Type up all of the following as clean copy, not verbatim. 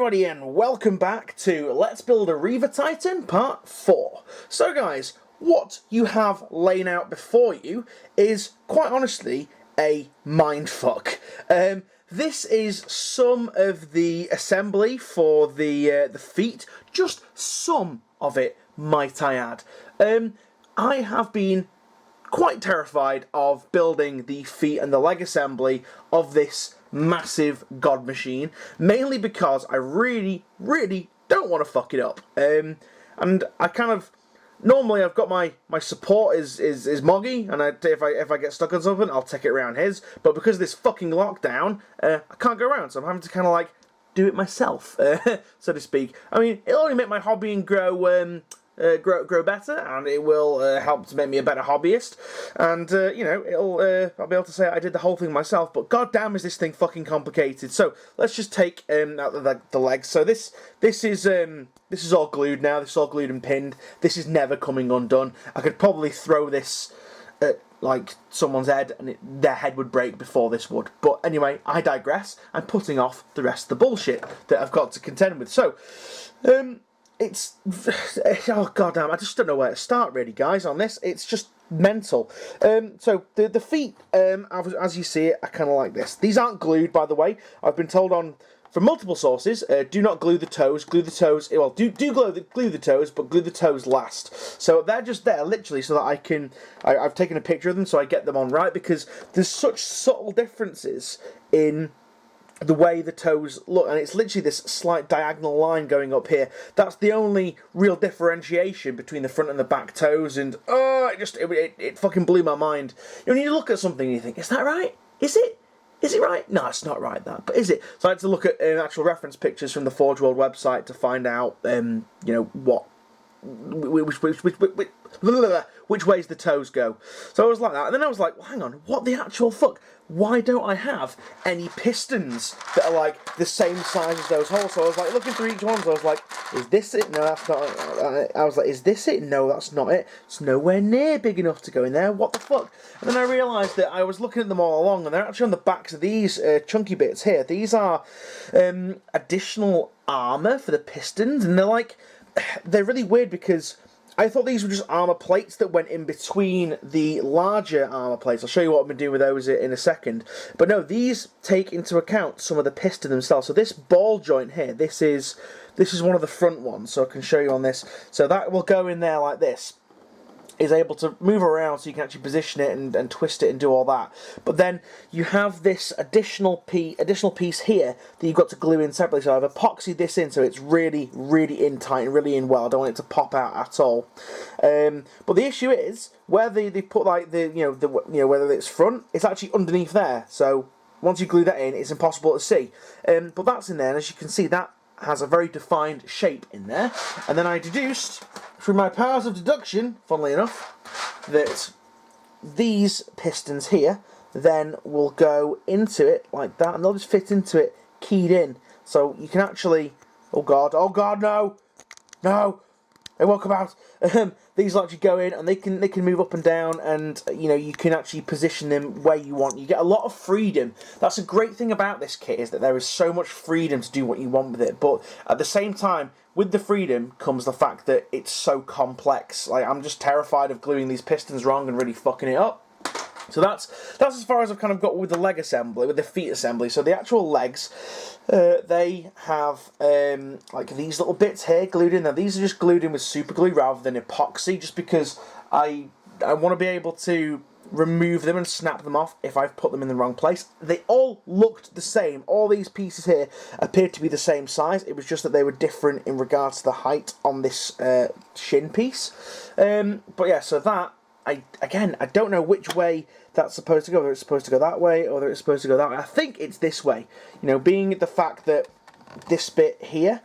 everybody and welcome back to Let's Build a Reaver Titan Part 4. So guys, what you have laying out before you is, quite honestly, a mindfuck. This is some of the assembly for the feet, just some of it, might I add. I have been quite terrified of building the feet and the leg assembly of this massive god machine, mainly because I really don't want to fuck it up. And I kind of normally I've got my support is Moggy, and if I get stuck on something, I'll take it around his. But because of this fucking lockdown, I can't go around, so I'm having to kind of like do it myself, so to speak. I mean, it'll only make my hobbying grow better, and it will help to make me a better hobbyist, and you know, I'll be able to say I did the whole thing myself. But goddamn, is this thing fucking complicated. So let's just take out the legs. So this is all glued now. This is all glued and pinned. This is never coming undone. I could probably throw this at like someone's head and their head would break before this would. But anyway, I digress. I'm putting off the rest of the bullshit that I've got to contend with. So it's oh goddamn, I just don't know where to start really, guys, on this. It's just mental. So the feet, as you see it, are kind of like this. These aren't glued, by the way. I've been told from multiple sources, do not glue the toes. Glue the toes. Well, do glue the toes, but glue the toes last. So they're just there, literally, so that I've taken a picture of them so I get them on right, because there's such subtle differences in the way the toes look, and it's literally this slight diagonal line going up here. That's the only real differentiation between the front and the back toes, and it fucking blew my mind. You know, when you look at something and you think, is that right? Is it? Is it right? No, it's not right, that. But is it? So I had to look at actual reference pictures from the Forge World website to find out, you know, which ways the toes go. So I was like that, and then I was like, well, hang on, what the actual fuck? Why don't I have any pistons that are like the same size as those holes? So I was like looking through each one, so I was like, is this it? No, that's not it. I was like, is this it? No, that's not it. It's nowhere near big enough to go in there. What the fuck? And then I realised that I was looking at them all along, and they're actually on the backs of these chunky bits here. These are additional armour for the pistons, and they're really weird because I thought these were just armour plates that went in between the larger armour plates. I'll show you what I've been doing with those in a second. But no, these take into account some of the piston themselves. So this ball joint here, this is one of the front ones, so I can show you on this. So that will go in there like this. Is able to move around so you can actually position it and twist it and do all that. But then you have this additional piece here that you've got to glue in separately. So I've epoxied this in so it's really in tight and really in well. I don't want it to pop out at all. But the issue is where they put like whether it's front, it's actually underneath there. So once you glue that in, it's impossible to see. But that's in there, and as you can see, that has a very defined shape in there. And then I deduced, through my powers of deduction, funnily enough, that these pistons here then will go into it like that, and they'll just fit into it keyed in. So you can actually, oh god, no, they won't come out. These will actually go in, and they can move up and down, and you know, you can actually position them where you want. You get a lot of freedom. That's a great thing about this kit, is that there is so much freedom to do what you want with it. But at the same time, with the freedom comes the fact that it's so complex. Like, I'm just terrified of gluing these pistons wrong and really fucking it up. So that's as far as I've kind of got with the leg assembly, with the feet assembly. So the actual legs, they have like these little bits here glued in. Now these are just glued in with super glue rather than epoxy, just because I want to be able to remove them and snap them off if I've put them in the wrong place. They all looked the same. All these pieces here appeared to be the same size. It was just that they were different in regards to the height on this shin piece. But yeah, so that, I don't know which way that's supposed to go. Whether it's supposed to go that way or whether it's supposed to go that way. I think it's this way. You know, being the fact that this bit here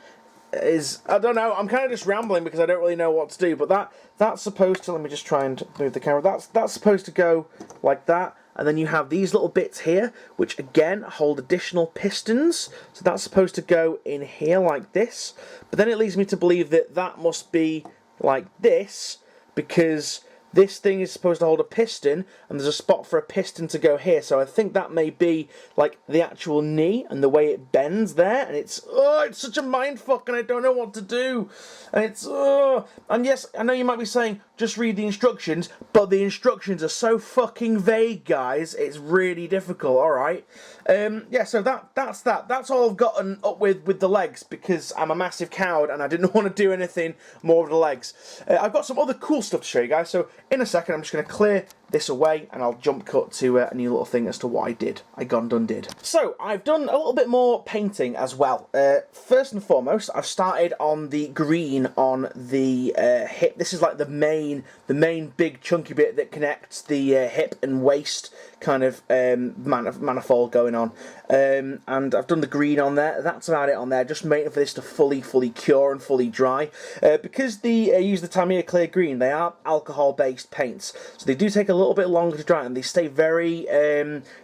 is, I don't know, I'm kind of just rambling because I don't really know what to do, but that's supposed to, let me just try and move the camera, that's supposed to go like that, and then you have these little bits here, which again hold additional pistons, so that's supposed to go in here like this, but then it leads me to believe that that must be like this, because this thing is supposed to hold a piston, and there's a spot for a piston to go here, so I think that may be like the actual knee and the way it bends there, and it's such a mindfuck, and I don't know what to do, and and yes, I know you might be saying, just read the instructions, but the instructions are so fucking vague, guys, it's really difficult, alright? Yeah, so that's all I've gotten up with the legs, because I'm a massive coward, and I didn't want to do anything more with the legs. I've got some other cool stuff to show you guys, so in a second I'm just going to clear this away, and I'll jump cut to a new little thing as to what I did. I gone done did. So, I've done a little bit more painting as well. First and foremost, I've started on the green on the hip. This is like the main big chunky bit that connects the hip and waist kind of manifold going on. And I've done the green on there. That's about it on there. Just waiting for this to fully cure and fully dry. Because they use the Tamiya Clear Green, they are alcohol-based paints, so they do take a little bit longer to dry, and they stay very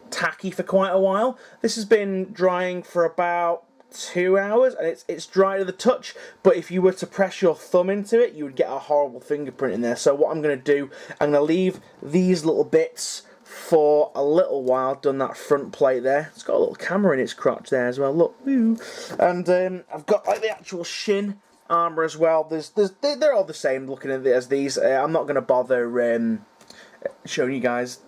tacky for quite a while. This has been drying for about 2 hours, and it's dry to the touch, but if you were to press your thumb into it, you would get a horrible fingerprint in there. So what I'm going to do, I'm going to leave these little bits for a little while. Done that front plate there. It's got a little camera in its crotch there as well, look. Woo. And I've got like the actual shin armour as well. They're all the same looking as these. I'm not going to bother showing you guys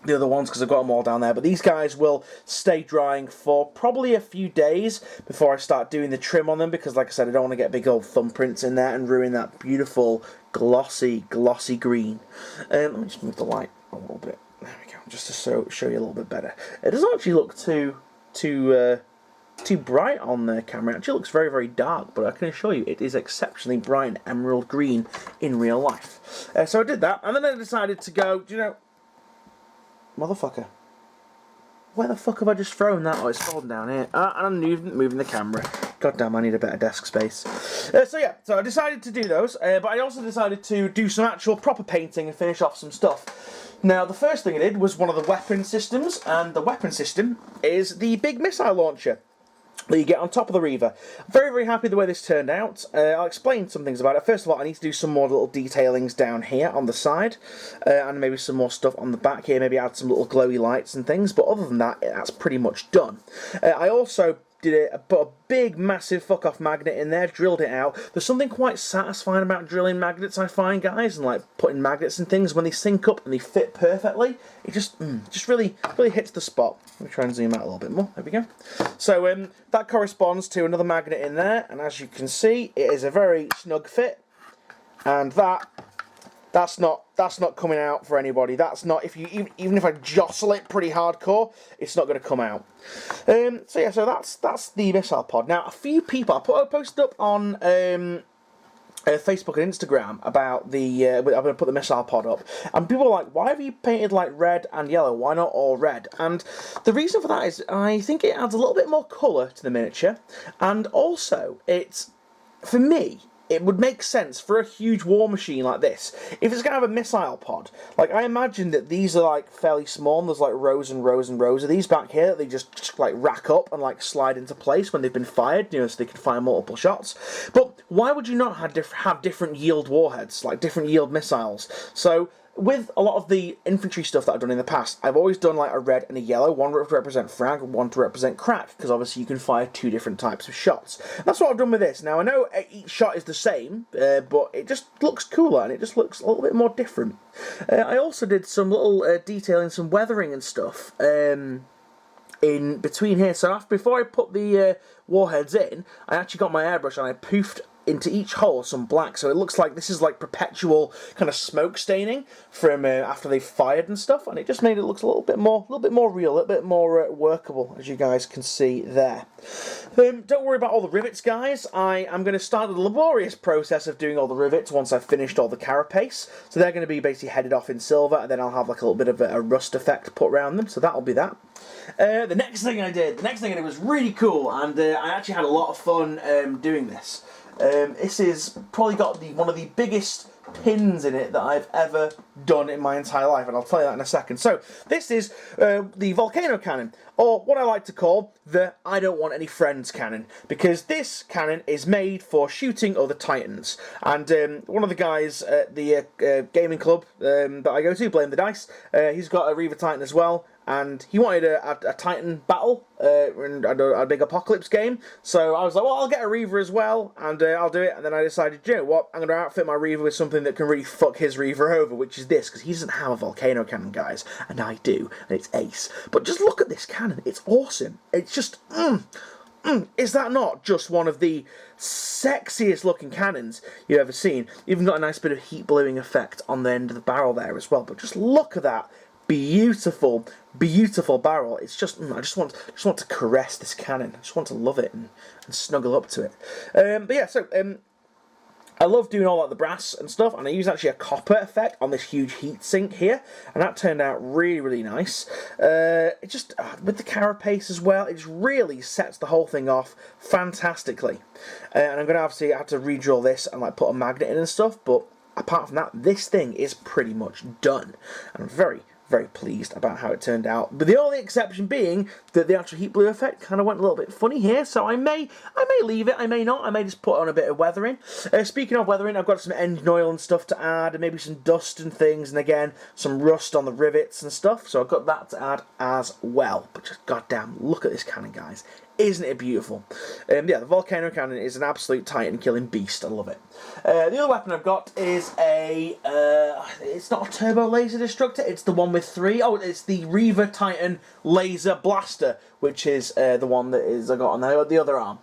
the other ones because I've got them all down there, but these guys will stay drying for probably a few days before I start doing the trim on them, because like I said, I don't want to get big old thumbprints in there and ruin that beautiful glossy green. Let me just move the light a little bit, there we go, just to show you a little bit better. It doesn't actually look too bright on the camera. It actually looks very dark, but I can assure you it is exceptionally bright and emerald green in real life. So I did that, and then I decided to go, do you know, motherfucker, where the fuck have I just thrown that? Oh, it's fallen down here. And I'm moving the camera. God damn, I need a better desk space. So I decided to do those, but I also decided to do some actual proper painting and finish off some stuff. Now, the first thing I did was one of the weapon systems, and the weapon system is the big missile launcher that you get on top of the Reaver. Very happy the way this turned out. I'll explain some things about it. First of all, I need to do some more little detailings down here on the side, and maybe some more stuff on the back here, maybe add some little glowy lights and things, but other than that, that's pretty much done. I also put a big massive fuck off magnet in there, drilled it out. There's something quite satisfying about drilling magnets, I find, guys, and like putting magnets and things when they sync up and they fit perfectly. It just really hits the spot. Let me try and zoom out a little bit more. There we go. So that corresponds to another magnet in there, and as you can see, it is a very snug fit, and that's not coming out for anybody. That's not, if you even if I jostle it pretty hardcore, it's not going to come out. So that's the missile pod. Now, a few people, I posted up on Facebook and Instagram about the I'm going to put the missile pod up, and people are like, why have you painted like red and yellow? Why not all red? And the reason for that is I think it adds a little bit more colour to the miniature, and also it's, for me, it would make sense for a huge war machine like this. If it's going to have a missile pod, like I imagine that these are like fairly small, and there's like rows and rows and rows of these back here that they just like rack up and like slide into place when they've been fired, you know, so they can fire multiple shots. But why would you not have different yield warheads, like different yield missiles? So with a lot of the infantry stuff that I've done in the past, I've always done like a red and a yellow, one to represent frag, one to represent crack, because obviously you can fire two different types of shots. That's what I've done with this. Now, I know each shot is the same, but it just looks cooler, and it just looks a little bit more different. I also did some little detailing, some weathering and stuff in between here. So before I put the warheads in, I actually got my airbrush and I poofed into each hole some black, so it looks like this is like perpetual kind of smoke staining from after they've fired and stuff, and it just made it look a little bit more real, a little bit more workable, as you guys can see there. Don't worry about all the rivets, guys. I am going to start the laborious process of doing all the rivets once I've finished all the carapace. So they're going to be basically headed off in silver, and then I'll have like a little bit of a rust effect put around them, so that'll be that. The next thing I did was really cool, and I actually had a lot of fun doing this. This is probably got one of the biggest pins in it that I've ever done in my entire life, and I'll tell you that in a second. So this is the Volcano Cannon, or what I like to call the I don't want any friends cannon, because this cannon is made for shooting other titans. And one of the guys at the gaming club that I go to, Blame the Dice, he's got a Reaver Titan as well, and he wanted a Titan battle and a big apocalypse game. So I was like, well, I'll get a Reaver as well, and I'll do it. And then I decided, you know what, I'm going to outfit my Reaver with something that can really fuck his Reaver over, which is this, because he doesn't have a Volcano Cannon, guys, and I do, and it's ace. But just look at this cannon, it's awesome. It's just, is that not just one of the sexiest looking cannons you've ever seen? You've even got a nice bit of heat blowing effect on the end of the barrel there as well. But just look at that beautiful, beautiful barrel. It's just, I just want to caress this cannon. I just want to love it and snuggle up to it. But yeah, so I love doing all like the brass and stuff, and I use actually a copper effect on this huge heat sink here, and that turned out really, really nice. It just, with the carapace as well, it just really sets the whole thing off fantastically. And I'm going to obviously have to redraw this and like put a magnet in and stuff, but apart from that, this thing is pretty much done. And I'm very, very pleased about how it turned out. But the only exception being that the actual heat blue effect kind of went a little bit funny here, so I may leave it, I may not, I may just put on a bit of weathering. Speaking of weathering, I've got some engine oil and stuff to add, and maybe some dust and things, and again, some rust on the rivets and stuff, so I've got that to add as well. But just goddamn, look at this cannon, guys. Isn't it beautiful? Yeah, the Volcano Cannon is an absolute Titan-killing beast. I love it. The other weapon I've got is a... it's not a turbo laser destructor. It's the one with 3. Oh, it's the Reaver Titan Laser Blaster, which is the one that I got on the other arm.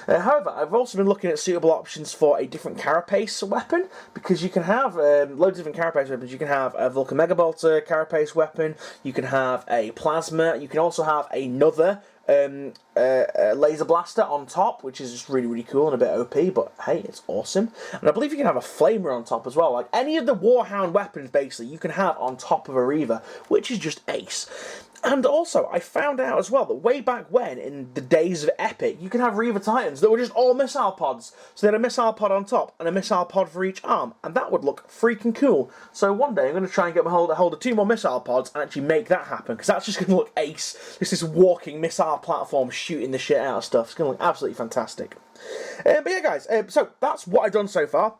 However, I've also been looking at suitable options for a different Carapace weapon, because you can have loads of different Carapace weapons. You can have a Vulcan Megabolter Carapace weapon. You can have a Plasma. You can also have another laser blaster on top, which is just really, really cool and a bit OP, but hey, it's awesome. And I believe you can have a flamer on top as well. Like any of the Warhound weapons, basically, you can have on top of a Reaver, which is just ace. And also, I found out as well that way back when, in the days of Epic, you could have Reaver Titans that were just all missile pods. So they had a missile pod on top and a missile pod for each arm, and that would look freaking cool. So one day I'm going to try and get a hold of 2 more missile pods and actually make that happen, because that's just going to look ace. Just this walking missile platform shooting the shit out of stuff. It's going to look absolutely fantastic. But yeah, guys, so that's what I've done so far.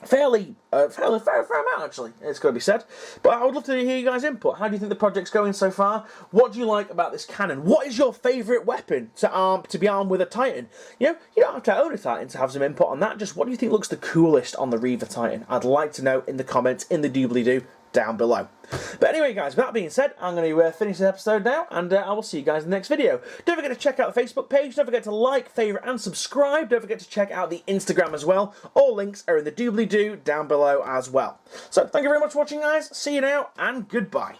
Fairly fair amount, actually, it's got to be said. But I would love to hear you guys' input. How do you think the project's going so far? What do you like about this cannon? What is your favourite weapon to be armed with a Titan? You know, you don't have to own a Titan to have some input on that. Just what do you think looks the coolest on the Reaver Titan? I'd like to know in the comments, in the doobly-doo, down below. But anyway, guys, with that being said, I'm going to finish this episode now, and I will see you guys in the next video. Don't forget to check out the Facebook page. Don't forget to like, favourite, and subscribe. Don't forget to check out the Instagram as well. All links are in the doobly-doo down below as well. So, thank you very much for watching, guys. See you now, and goodbye.